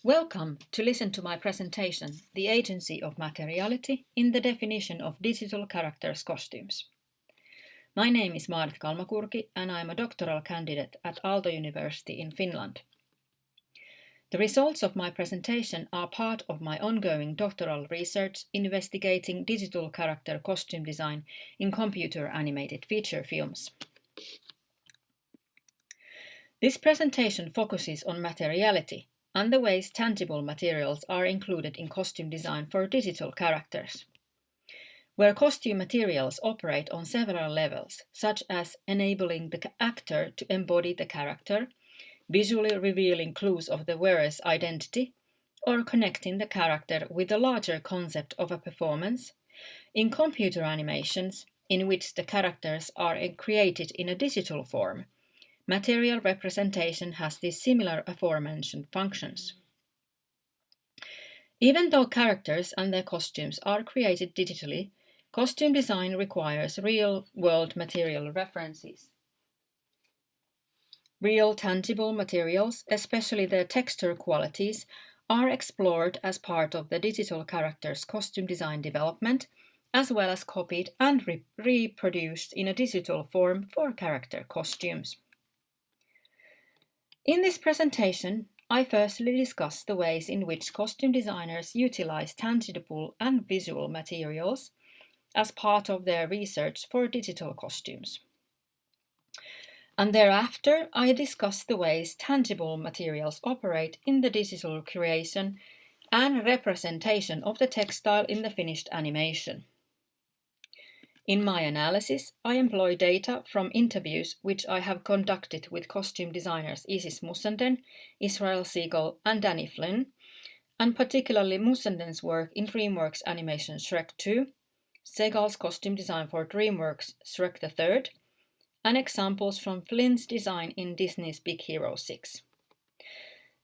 Welcome to listen to my presentation, The Agency of Materiality in the Definition of Digital Characters Costumes. My name is Maarit Kalmakurki and I am a doctoral candidate at Aalto University in Finland. The results of my presentation are part of my ongoing doctoral research investigating digital character costume design in computer animated feature films. This presentation focuses on materiality and the ways tangible materials are included in costume design for digital characters. Where costume materials operate on several levels, such as enabling the actor to embody the character, visually revealing clues of the wearer's identity, or connecting the character with the larger concept of a performance, in computer animations, in which the characters are created in a digital form, material representation has these similar aforementioned functions. Even though characters and their costumes are created digitally, costume design requires real-world material references. Real tangible materials, especially their texture qualities, are explored as part of the digital characters costume design development, as well as copied and reproduced in a digital form for character costumes. In this presentation, I firstly discuss the ways in which costume designers utilize tangible and visual materials as part of their research for digital costumes. And thereafter, I discuss the ways tangible materials operate in the digital creation and representation of the textile in the finished animation. In my analysis, I employ data from interviews which I have conducted with costume designers Isis Mussenden, Israel Siegel, and Danny Flynn, and particularly Mussenden's work in DreamWorks animation Shrek 2, Siegel's costume design for DreamWorks Shrek the Third, and examples from Flynn's design in Disney's Big Hero 6.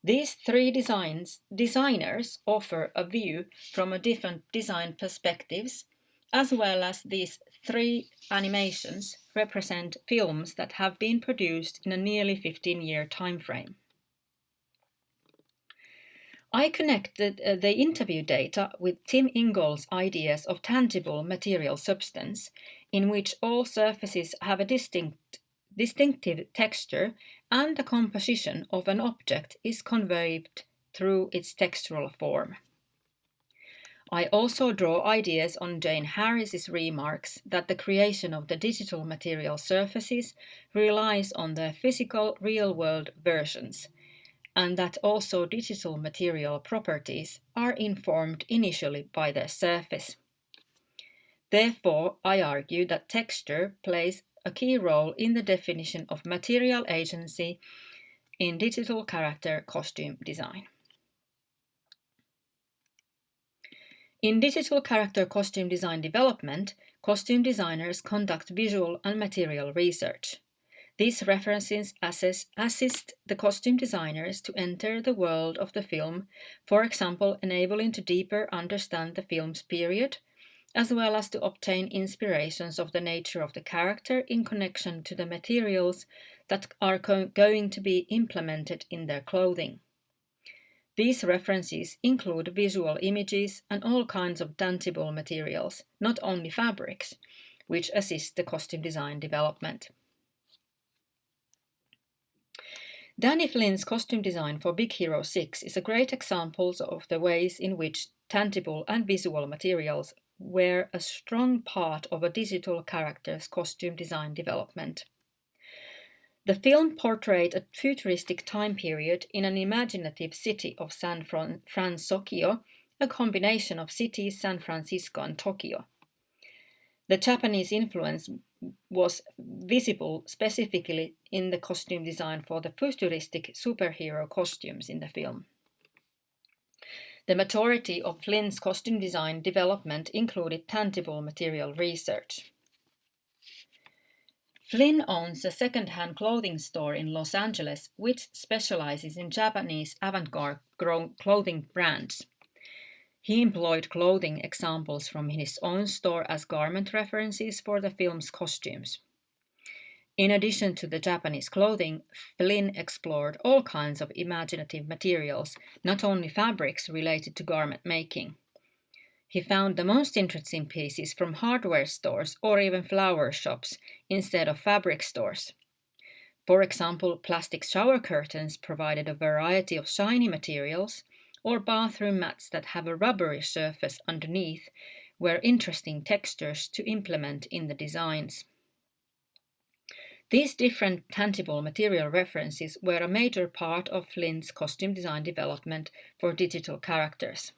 These three designers offer a view from a different design perspectives, as well as these three animations represent films that have been produced in a nearly 15-year time frame. I connected the interview data with Tim Ingold's ideas of tangible material substance, in which all surfaces have a distinctive texture and the composition of an object is conveyed through its textural form. I also draw ideas on Jane Harris's remarks that the creation of the digital material surfaces relies on their physical real-world versions, and that also digital material properties are informed initially by their surface. Therefore, I argue that texture plays a key role in the definition of material agency in digital character costume design. In digital character costume design development, costume designers conduct visual and material research. These references assist the costume designers to enter the world of the film, for example, enabling to deeper understand the film's period, as well as to obtain inspirations of the nature of the character in connection to the materials that are going to be implemented in their clothing. These references include visual images and all kinds of tangible materials, not only fabrics, which assist the costume design development. Danny Flynn's costume design for Big Hero 6 is a great example of the ways in which tangible and visual materials were a strong part of a digital character's costume design development. The film portrayed a futuristic time period in an imaginative city of San Francisco, a combination of cities San Francisco and Tokyo. The Japanese influence was visible specifically in the costume design for the futuristic superhero costumes in the film. The majority of Flynn's costume design development included tangible material research. Flynn owns a second-hand clothing store in Los Angeles which specializes in Japanese avant-garde clothing brands. He employed clothing examples from his own store as garment references for the film's costumes. In addition to the Japanese clothing, Flynn explored all kinds of imaginative materials, not only fabrics related to garment making. He found the most interesting pieces from hardware stores or even flower shops instead of fabric stores. For example, plastic shower curtains provided a variety of shiny materials, or bathroom mats that have a rubbery surface underneath were interesting textures to implement in the designs. These different tangible material references were a major part of Flynn's costume design development for digital characters.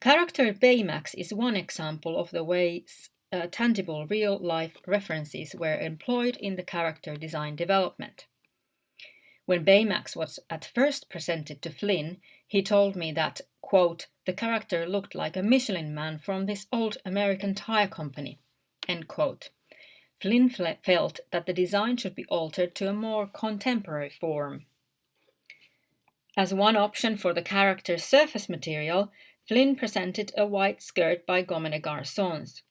Character Baymax is one example of the ways tangible real-life references were employed in the character design development. When Baymax was at first presented to Flynn, he told me that, quote, the character looked like a Michelin man from this old American tire company, end quote. Flynn felt that the design should be altered to a more contemporary form. As one option for the character's surface material, Flynn presented a white skirt by Gomme des Garçons.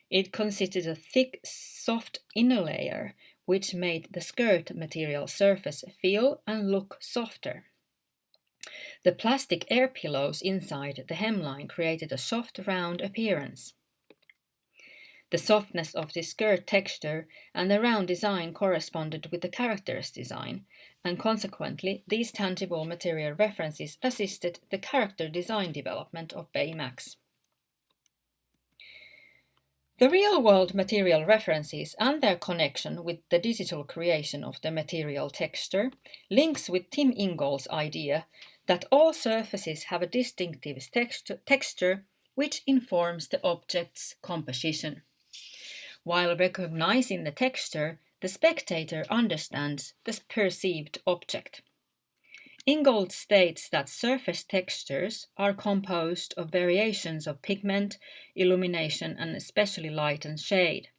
It consisted of a thick, soft inner layer, which made the skirt material surface feel and look softer. The plastic air pillows inside the hemline created a soft, round appearance. The softness of the skirt texture and the round design corresponded with the character's design, and consequently, these tangible material references assisted the character design development of Baymax. The real-world material references and their connection with the digital creation of the material texture links with Tim Ingold's idea that all surfaces have a distinctive texture which informs the object's composition. While recognizing the texture, the spectator understands the perceived object. Ingold states that surface textures are composed of variations of pigment, illumination, and especially light and shade.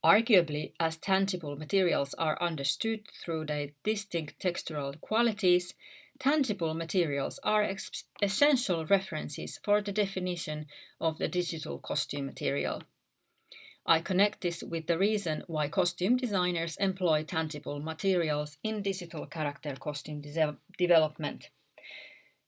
Arguably, as tangible materials are understood through their distinct textural qualities, tangible materials are essential references for the definition of the digital costume material. I connect this with the reason why costume designers employ tangible materials in digital character costume development.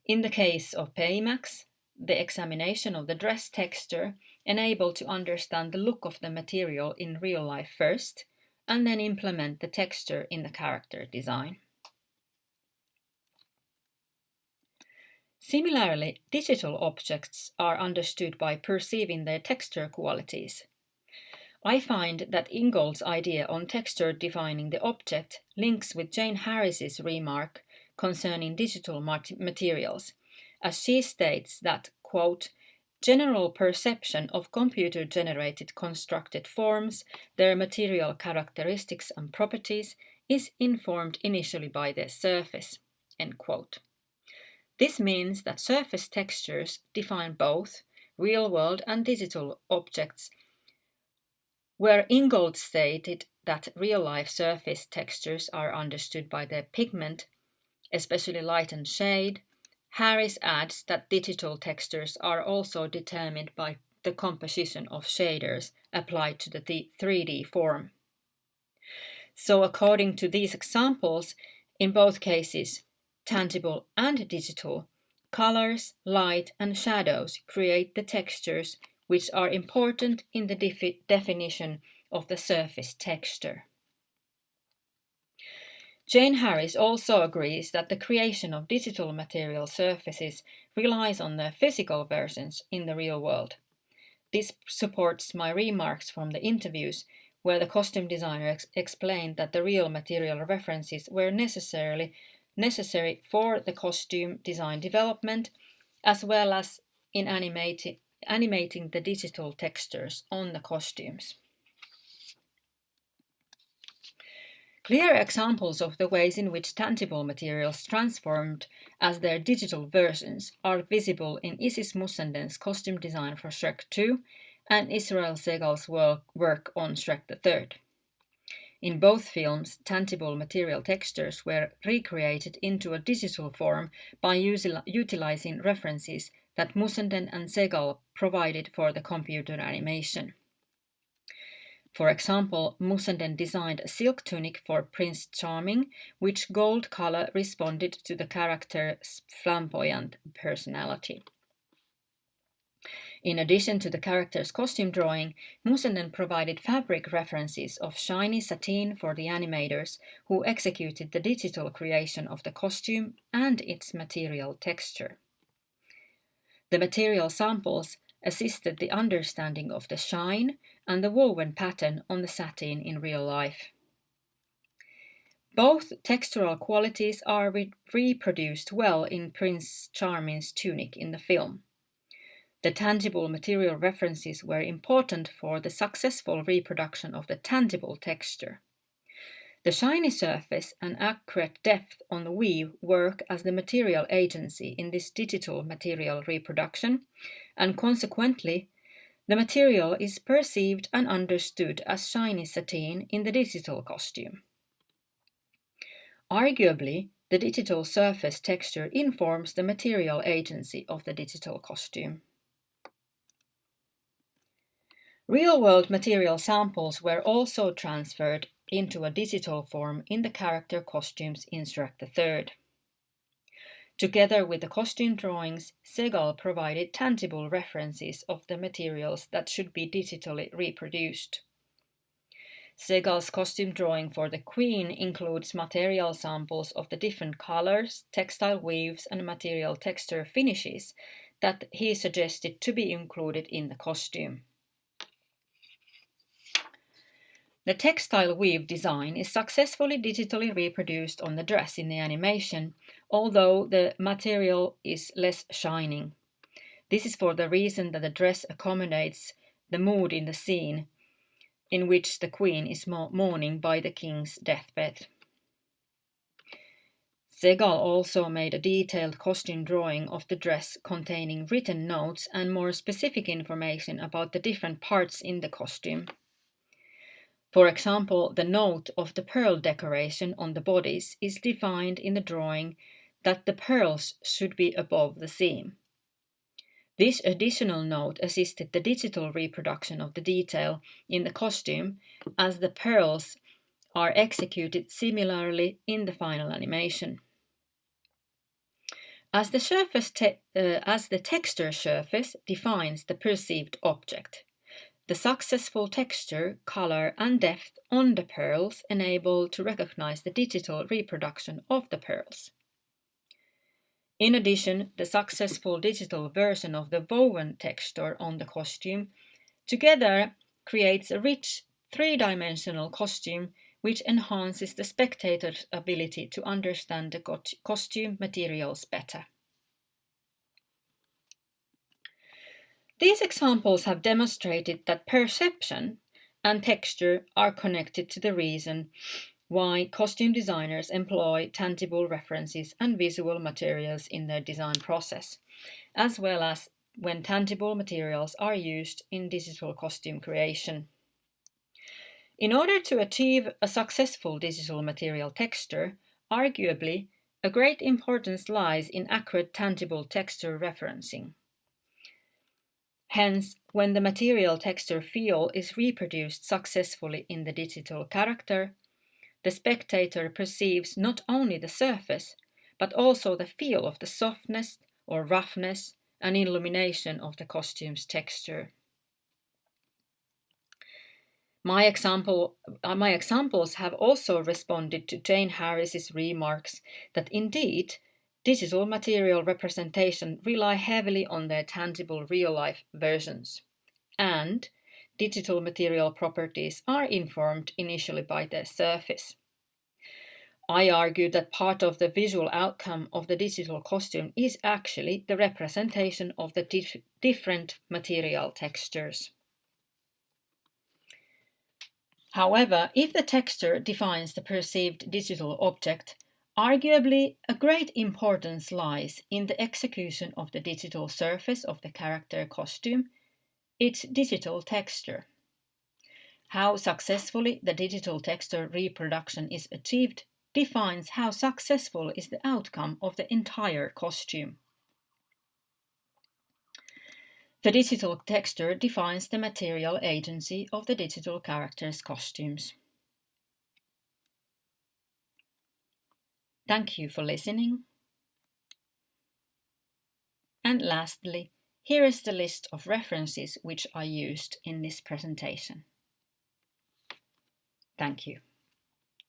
In the case of Baymax, the examination of the dress texture enabled to understand the look of the material in real life first, and then implement the texture in the character design. Similarly, digital objects are understood by perceiving their texture qualities. I find that Ingold's idea on texture defining the object links with Jane Harris's remark concerning digital materials, as she states that, quote, general perception of computer-generated constructed forms, their material characteristics and properties, is informed initially by their surface, end quote. This means that surface textures define both real-world and digital objects, where Ingold stated that real-life surface textures are understood by their pigment, especially light and shade. Harris adds that digital textures are also determined by the composition of shaders applied to the 3D form. So according to these examples, in both cases, tangible and digital, colors, light, and shadows create the textures which are important in the definition of the surface texture. Jane Harris also agrees that the creation of digital material surfaces relies on their physical versions in the real world. This supports my remarks from the interviews, where the costume designer explained that the real material references were necessary for the costume design development, as well as in animating the digital textures on the costumes. Clear examples of the ways in which tangible materials transformed as their digital versions are visible in Isis Mussenden's costume design for Shrek 2 and Israel Segal's work on Shrek the Third. In both films, tangible material textures were recreated into a digital form by utilizing references that Mussenden and Segal provided for the computer animation. For example, Musenden designed a silk tunic for Prince Charming, which gold color responded to the character's flamboyant personality. In addition to the character's costume drawing, Musenden provided fabric references of shiny sateen for the animators who executed the digital creation of the costume and its material texture. The material samples assisted the understanding of the shine and the woven pattern on the sateen in real life. Both textural qualities are reproduced well in Prince Charming's tunic in the film. The tangible material references were important for the successful reproduction of the tangible texture. The shiny surface and accurate depth on the weave work as the material agency in this digital material reproduction, and consequently, the material is perceived and understood as shiny sateen in the digital costume. Arguably, the digital surface texture informs the material agency of the digital costume. Real-world material samples were also transferred into a digital form in the character costumes in Shrek the Third. Together with the costume drawings, Segal provided tangible references of the materials that should be digitally reproduced. Segal's costume drawing for the Queen includes material samples of the different colors, textile weaves, and material texture finishes that he suggested to be included in the costume. The textile weave design is successfully digitally reproduced on the dress in the animation, although the material is less shining. This is for the reason that the dress accommodates the mood in the scene in which the Queen is mourning by the King's deathbed. Segal also made a detailed costume drawing of the dress containing written notes and more specific information about the different parts in the costume. For example, the note of the pearl decoration on the bodice is defined in the drawing that the pearls should be above the seam. This additional note assisted the digital reproduction of the detail in the costume, as the pearls are executed similarly in the final animation. As the texture surface defines the perceived object, the successful texture, color, and depth on the pearls enable to recognize the digital reproduction of the pearls. In addition, the successful digital version of the woven texture on the costume together creates a rich three-dimensional costume which enhances the spectator's ability to understand the costume materials better. These examples have demonstrated that perception and texture are connected to the reason why costume designers employ tangible references and visual materials in their design process, as well as when tangible materials are used in digital costume creation. In order to achieve a successful digital material texture, arguably, a great importance lies in accurate tangible texture referencing. Hence, when the material texture feel is reproduced successfully in the digital character, the spectator perceives not only the surface, but also the feel of the softness or roughness and illumination of the costume's texture. My examples have also responded to Jane Harris's remarks that indeed, digital material representation rely heavily on their tangible real-life versions, and digital material properties are informed initially by their surface. I argue that part of the visual outcome of the digital costume is actually the representation of the different material textures. However, if the texture defines the perceived digital object, arguably a great importance lies in the execution of the digital surface of the character costume, its digital texture. How successfully the digital texture reproduction is achieved defines how successful is the outcome of the entire costume. The digital texture defines the material agency of the digital characters' costumes. Thank you for listening. And lastly, here is the list of references which I used in this presentation. Thank you.